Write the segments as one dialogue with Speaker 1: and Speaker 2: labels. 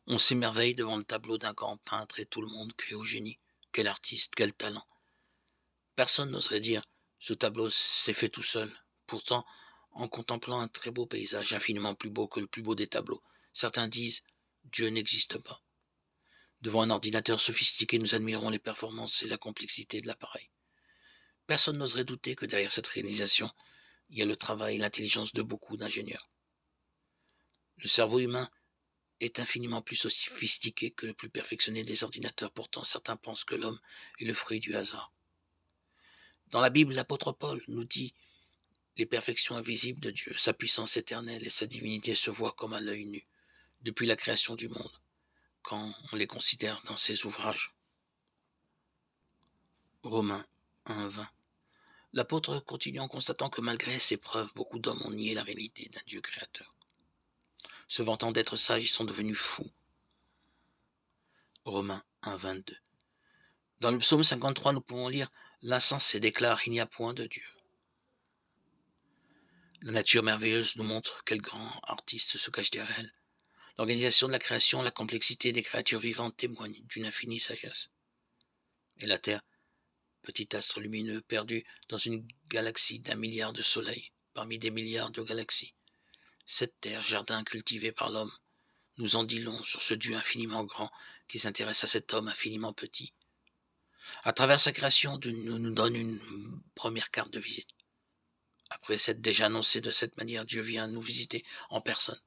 Speaker 1: On s'émerveille devant le tableau d'un grand peintre et tout le monde crie au génie. Quel artiste, quel talent. Personne n'oserait dire ce tableau s'est fait tout seul. Pourtant, en contemplant un très beau paysage, infiniment plus beau que le plus beau des tableaux, certains disent Dieu n'existe pas. Devant un ordinateur sophistiqué, nous admirons les performances et la complexité de l'appareil. Personne n'oserait douter que derrière cette réalisation, il y a le travail et l'intelligence de beaucoup d'ingénieurs. Le cerveau humain est infiniment plus sophistiqué que le plus perfectionné des ordinateurs. Pourtant, certains pensent que l'homme est le fruit du hasard. Dans la Bible, l'apôtre Paul nous dit les perfections invisibles de Dieu, sa puissance éternelle et sa divinité se voient comme à l'œil nu, depuis la création du monde, quand on les considère dans ses ouvrages. Romains 1:20. L'apôtre continue en constatant que malgré ces preuves, beaucoup d'hommes ont nié la réalité d'un Dieu créateur. Se vantant d'être sages, ils sont devenus fous. Romains 1:22. Dans le psaume 53, nous pouvons lire l'insensé déclare il n'y a point de Dieu. La nature merveilleuse nous montre quel grand artiste se cache derrière elle. L'organisation de la création, la complexité des créatures vivantes témoignent d'une infinie sagesse. Et la Terre, petit astre lumineux perdu dans une galaxie d'1 milliard de soleils, parmi des milliards de galaxies. Cette Terre, jardin cultivé par l'homme, nous en dit long sur ce Dieu infiniment grand qui s'intéresse à cet homme infiniment petit. À travers sa création, Dieu nous donne une première carte de visite. Après s'être déjà annoncé de cette manière, Dieu vient nous visiter en personne.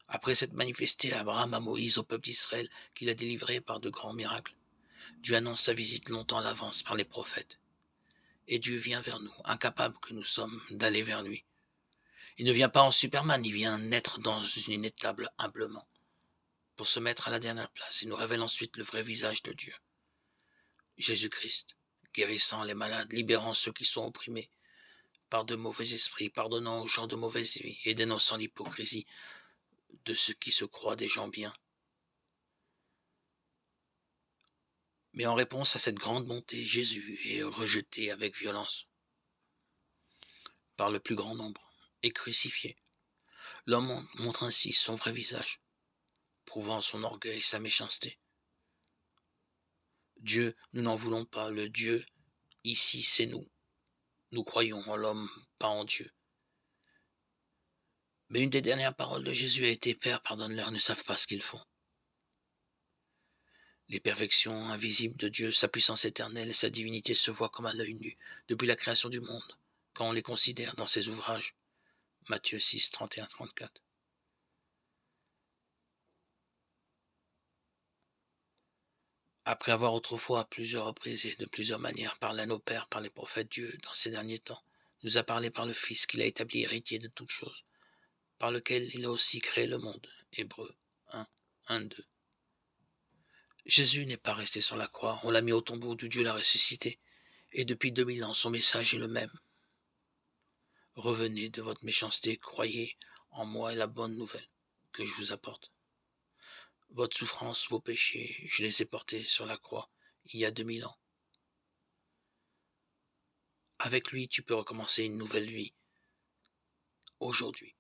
Speaker 1: Après s'être manifesté à Abraham, à Moïse, au peuple d'Israël, qu'il a délivré par de grands miracles, Dieu annonce sa visite longtemps à l'avance par les prophètes. Et Dieu vient vers nous, incapable que nous sommes d'aller vers lui. Il ne vient pas en Superman, il vient naître dans une étable humblement, pour se mettre à la dernière place. Il nous révèle ensuite le vrai visage de Dieu. Jésus-Christ, guérissant les malades, libérant ceux qui sont opprimés par de mauvais esprits, pardonnant aux gens de mauvaise vie et dénonçant l'hypocrisie de ceux qui se croient des gens bien. Mais en réponse à cette grande bonté, Jésus est rejeté avec violence par le plus grand nombre et crucifié. L'homme montre ainsi son vrai visage, prouvant son orgueil et sa méchanceté. Dieu, nous n'en voulons pas. Le Dieu, ici, c'est nous. Nous croyons en l'homme, pas en Dieu. Mais une des dernières paroles de Jésus a été « Père, pardonne-leur, ils ne savent pas ce qu'ils font ». Les perfections invisibles de Dieu, sa puissance éternelle et sa divinité se voient comme à l'œil nu depuis la création du monde, quand on les considère dans ses ouvrages. Matthieu 6, 31-34. Après avoir autrefois à plusieurs reprises et de plusieurs manières parlé à nos pères par les prophètes, Dieu, dans ces derniers temps, nous a parlé par le Fils qu'il a établi héritier de toutes choses, par lequel il a aussi créé le monde. Hébreux 1, 1, 2. Jésus n'est pas resté sur la croix, on l'a mis au tombeau d'où Dieu l'a ressuscité, et depuis 2000 ans, son message est le même. Revenez de votre méchanceté, croyez en moi et la bonne nouvelle que je vous apporte. Votre souffrance, vos péchés, je les ai portés sur la croix il y a 2000 ans. Avec lui, tu peux recommencer une nouvelle vie, aujourd'hui.